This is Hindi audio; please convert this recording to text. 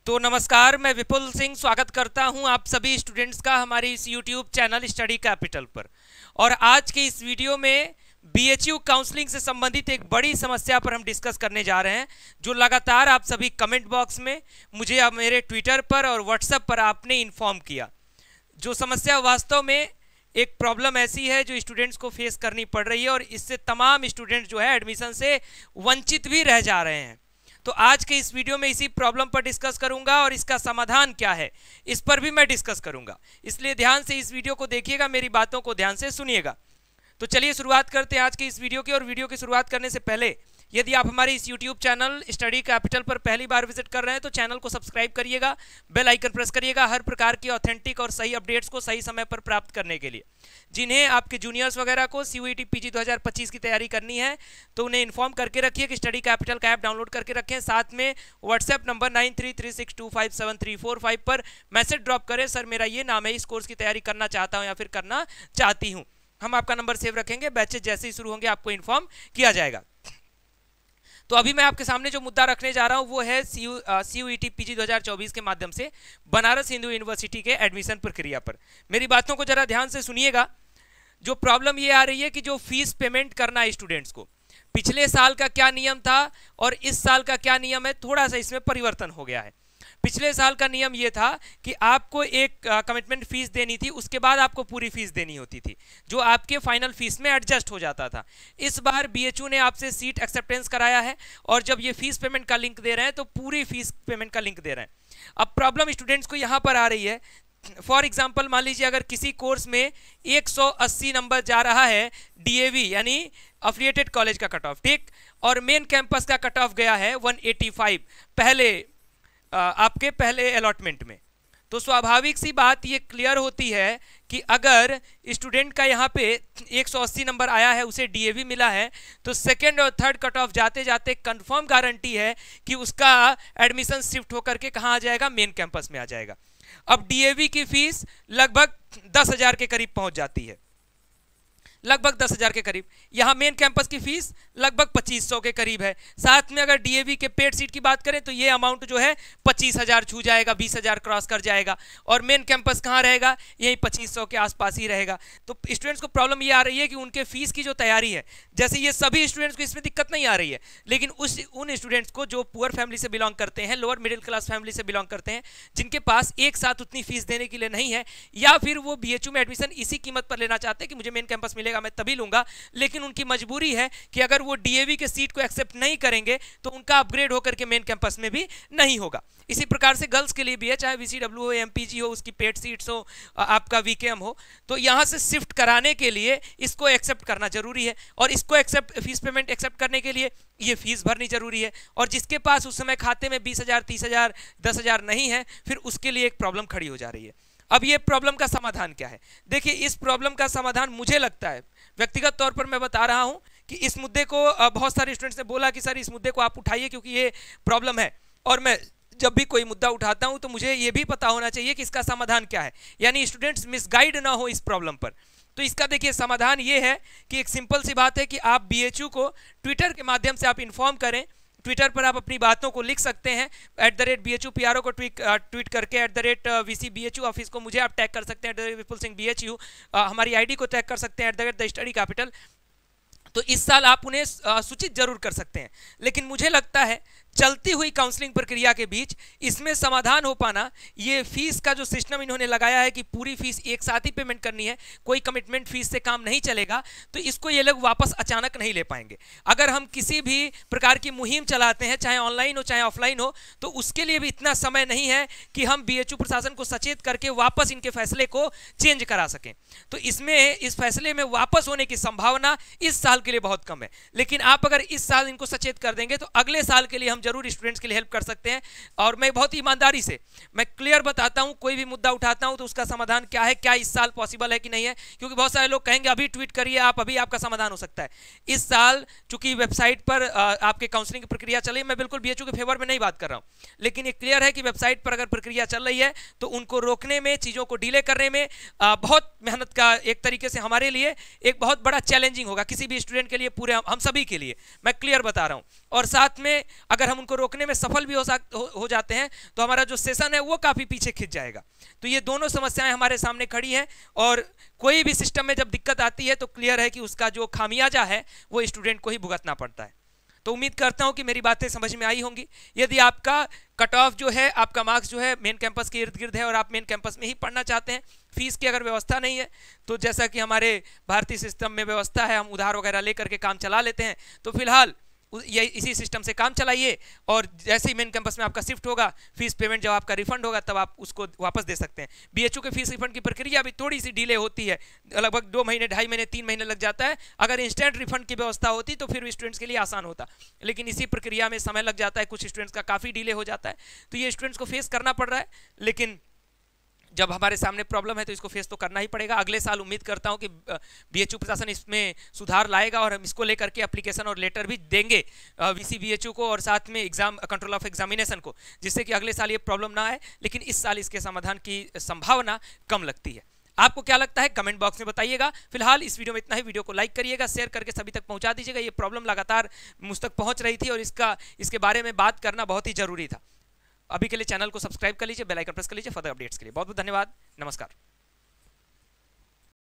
तो नमस्कार, मैं विपुल सिंह स्वागत करता हूं आप सभी स्टूडेंट्स का हमारे इस YouTube चैनल स्टडी कैपिटल पर। और आज के इस वीडियो में BHU काउंसलिंग से संबंधित एक बड़ी समस्या पर हम डिस्कस करने जा रहे हैं, जो लगातार आप सभी कमेंट बॉक्स में मुझे अब मेरे ट्विटर पर और व्हाट्सएप पर आपने इन्फॉर्म किया। जो समस्या वास्तव में एक प्रॉब्लम ऐसी है जो स्टूडेंट्स को फेस करनी पड़ रही है और इससे तमाम स्टूडेंट्स जो है एडमिशन से वंचित भी रह जा रहे हैं। तो आज के इस वीडियो में इसी प्रॉब्लम पर डिस्कस करूंगा और इसका समाधान क्या है इस पर भी मैं डिस्कस करूंगा, इसलिए ध्यान से इस वीडियो को देखिएगा, मेरी बातों को ध्यान से सुनिएगा। तो चलिए शुरुआत करते हैं आज के इस वीडियो की। और वीडियो की शुरुआत करने से पहले यदि आप हमारे इस YouTube चैनल स्टडी कैपिटल पर पहली बार विजिट कर रहे हैं तो चैनल को सब्सक्राइब करिएगा, बेल आइकन प्रेस करिएगा हर प्रकार की ऑथेंटिक और सही अपडेट्स को सही समय पर प्राप्त करने के लिए। जिन्हें आपके जूनियर्स वगैरह को CUET PG 2025 की तैयारी करनी है तो उन्हें इन्फॉर्म करके रखिए कि स्टडी कैपिटल का ऐप डाउनलोड करके रखें। साथ में व्हाट्सएप नंबर 9336257345 पर मैसेज ड्रॉप करें, सर मेरा ये नाम है, इस कोर्स की तैयारी करना चाहता हूँ या फिर करना चाहती हूँ। हम आपका नंबर सेव रखेंगे, बैचेज जैसे ही शुरू होंगे आपको इन्फॉर्म किया जाएगा। तो अभी मैं आपके सामने जो मुद्दा रखने जा रहा हूं वो है CUET PG 2024 के माध्यम से बनारस हिंदू यूनिवर्सिटी के एडमिशन प्रक्रिया पर। मेरी बातों को जरा ध्यान से सुनिएगा। जो प्रॉब्लम ये आ रही है कि जो फीस पेमेंट करना है स्टूडेंट्स को, पिछले साल का क्या नियम था और इस साल का क्या नियम है, थोड़ा सा इसमें परिवर्तन हो गया है। पिछले साल का नियम यह था कि आपको एक कमिटमेंट फीस देनी थी, उसके बाद आपको पूरी फीस देनी होती थी, जो आपके फाइनल फीस में एडजस्ट हो जाता था। इस बार BHU ने आपसे सीट एक्सेप्टेंस कराया है और जब ये फीस पेमेंट का लिंक दे रहे हैं तो पूरी फीस पेमेंट का लिंक दे रहे हैं। अब प्रॉब्लम स्टूडेंट्स को यहाँ पर आ रही है। फॉर एग्जाम्पल मान लीजिए अगर किसी कोर्स में 180 नंबर जा रहा है DAV यानी अफिलिएटेड कॉलेज का कट ऑफ, ठीक, और मेन कैंपस का कट ऑफ गया है 185 आपके पहले अलॉटमेंट में, तो स्वाभाविक सी बात ये क्लियर होती है कि अगर स्टूडेंट का यहाँ पे 180 नंबर आया है, उसे DAV मिला है, तो सेकेंड और थर्ड कट ऑफ जाते जाते कंफर्म गारंटी है कि उसका एडमिशन शिफ्ट होकर के कहाँ आ जाएगा, मेन कैंपस में आ जाएगा। अब DAV की फीस लगभग 10,000 के करीब पहुंच जाती है, लगभग 10,000 के करीब। यहाँ मेन कैंपस की फीस लगभग 2500 के करीब है। साथ में अगर DAV के पेड सीट की बात करें तो ये अमाउंट जो है 25,000 छू जाएगा, 20,000 क्रॉस कर जाएगा, और मेन कैंपस कहाँ रहेगा, यही 2500 के आसपास ही रहेगा। तो स्टूडेंट्स को प्रॉब्लम ये आ रही है कि उनके फीस की जो तैयारी है, जैसे ये सभी स्टूडेंट्स को इसमें दिक्कत नहीं आ रही है, लेकिन उन स्टूडेंट्स को जो पुअर फैमिली से बिलोंग करते हैं, लोअर मिडिल क्लास फैमिली से बिलोंग करते हैं, जिनके पास एक साथ उतनी फीस देने के लिए नहीं है, या फिर वो BHU में एडमिशन इसी कीमत पर लेना चाहते हैं कि मुझे मेन कैंपस मिलेगा मैं तभी लूंगा, लेकिन उनकी मजबूरी है कि अगर वो DAV के सीट को एक्सेप्ट नहीं करेंगे तो उनका अपग्रेड होकर के मेन कैंपस में भी नहीं होगा। इसी प्रकार से गर्ल्स के लिए भी है, चाहे VCW हो, MPG हो, उसकी पेड सीट्स हो, आपका VKM हो, तो यहां से शिफ्ट कराने के लिए इसको एक्सेप्ट करना जरूरी है, और इसको एक्सेप्ट फीस पेमेंट एक्सेप्ट करने के लिए ये फीस भरनी जरूरी है। और जिसके पास उस समय खाते में 20,000, 30,000, 10,000 नहीं है, फिर उसके लिए एक प्रॉब्लम खड़ी हो जा रही है। अब ये प्रॉब्लम का समाधान क्या है? देखिए, इस प्रॉब्लम का समाधान मुझे लगता है, व्यक्तिगत तौर पर मैं बता रहा हूं कि इस मुद्दे को बहुत सारे स्टूडेंट्स ने बोला कि सर इस मुद्दे को आप उठाइए क्योंकि ये प्रॉब्लम है, और मैं जब भी कोई मुद्दा उठाता हूं तो मुझे ये भी पता होना चाहिए कि इसका समाधान क्या है, यानी स्टूडेंट्स मिसगाइड ना हो इस प्रॉब्लम पर। तो इसका देखिए समाधान ये है कि एक सिंपल सी बात है कि आप BHU को ट्विटर के माध्यम से आप इन्फॉर्म करें। ट्विटर पर आप अपनी बातों को लिख सकते हैं, @BHU PRO को ट्वीट करके, @VC BHU ऑफिस को मुझे आप टैग कर सकते हैं, विपुल सिंह BHU, हमारी ID को टैग कर सकते हैं, @द स्टडी कैपिटल। तो इस साल आप उन्हें सूचित जरूर कर सकते हैं, लेकिन मुझे लगता है चलती हुई काउंसलिंग प्रक्रिया के बीच इसमें समाधान हो पाना, ये फीस का जो सिस्टम इन्होंने लगाया है कि पूरी फीस एक साथ ही पेमेंट करनी है, कोई कमिटमेंट फीस से काम नहीं चलेगा, तो इसको ये लोग वापस अचानक नहीं ले पाएंगे। अगर हम किसी भी प्रकार की मुहिम चलाते हैं, चाहे ऑनलाइन हो चाहे ऑफलाइन हो, तो उसके लिए भी इतना समय नहीं है कि हम BHU प्रशासन को सचेत करके वापस इनके फैसले को चेंज करा सकें। तो इसमें इस फैसले में वापस होने की संभावना इस साल के लिए बहुत कम है, लेकिन आप अगर इस साल इनको सचेत कर देंगे तो अगले साल के लिए हम जरूर स्टूडेंट्स के लिए हेल्प कर सकते हैं। और मैं बहुत ईमानदारी से मैं क्लियर बताता हूं, कोई भी मुद्दा उठाता हूं तो उसका समाधान क्या है, क्या इस साल पॉसिबल है कि नहीं है, क्योंकि बहुत सारे लोग कहेंगे अभी ट्वीट करिए आप, अभी आपका समाधान हो सकता है। इस साल चूंकि वेबसाइट पर आपके काउंसलिंग की प्रक्रिया चल रही है, मैं बिल्कुल BHU के फेवर में नहीं बात कर रहा हूं, लेकिन ये क्लियर है कि वेबसाइट पर अगर प्रक्रिया चल रही है तो उनको रोकने में, चीजों को डिले करने में बहुत मेहनत का एक तरीके से हमारे लिए एक बहुत बड़ा चैलेंजिंग होगा, किसी भी स्टूडेंट के लिए, पूरे हम सभी के लिए, मैं क्लियर बता रहा हूं। और साथ में अगर हम उनको रोकने में सफल भी हो जाते हैं तो हमारा जो सेशन है वो काफ़ी पीछे खिंच जाएगा। तो ये दोनों समस्याएं हमारे सामने खड़ी हैं, और कोई भी सिस्टम में जब दिक्कत आती है तो क्लियर है कि उसका जो खामियाजा है वो स्टूडेंट को ही भुगतना पड़ता है। तो उम्मीद करता हूं कि मेरी बातें समझ में आई होंगी। यदि आपका कट ऑफ जो है, आपका मार्क्स जो है मेन कैंपस के इर्द गिर्द है और आप मेन कैंपस में ही पढ़ना चाहते हैं, फीस की अगर व्यवस्था नहीं है तो जैसा कि हमारे भारतीय सिस्टम में व्यवस्था है, हम उधार वगैरह लेकर के काम चला लेते हैं, तो फिलहाल ये इसी सिस्टम से काम चलाइए, और जैसे ही मेन कैंपस में आपका शिफ्ट होगा, फीस पेमेंट जब आपका रिफंड होगा तब आप उसको वापस दे सकते हैं। बीएचयू के फीस रिफंड की प्रक्रिया भी थोड़ी सी डिले होती है, लगभग 2 महीने, 2.5 महीने, 3 महीने लग जाता है। अगर इंस्टेंट रिफंड की व्यवस्था होती तो फिर स्टूडेंट्स के लिए आसान होता, लेकिन इसी प्रक्रिया में समय लग जाता है, कुछ स्टूडेंट्स का काफ़ी डिले हो जाता है, तो ये स्टूडेंट्स को फेस करना पड़ रहा है। लेकिन जब हमारे सामने प्रॉब्लम है तो इसको फेस तो करना ही पड़ेगा। अगले साल उम्मीद करता हूं कि बीएचयू प्रशासन इसमें सुधार लाएगा और हम इसको लेकर के एप्लीकेशन और लेटर भी देंगे वीसी बीएचयू को और साथ में एग्जाम कंट्रोल ऑफ एग्जामिनेशन को, जिससे कि अगले साल ये प्रॉब्लम ना आए। लेकिन इस साल इसके समाधान की संभावना कम लगती है। आपको क्या लगता है कमेंट बॉक्स में बताइएगा। फिलहाल इस वीडियो में इतना ही। वीडियो को लाइक करिएगा, शेयर करके सभी तक पहुंचा दीजिएगा। ये प्रॉब्लम लगातार मुझ तक पहुंच रही थी और इसके बारे में बात करना बहुत ही जरूरी था। अभी के लिए चैनल को सब्सक्राइब कर लीजिए, बेल आइकन प्रेस कर लीजिए फर्दर अपडेट्स के लिए। बहुत बहुत धन्यवाद, नमस्कार।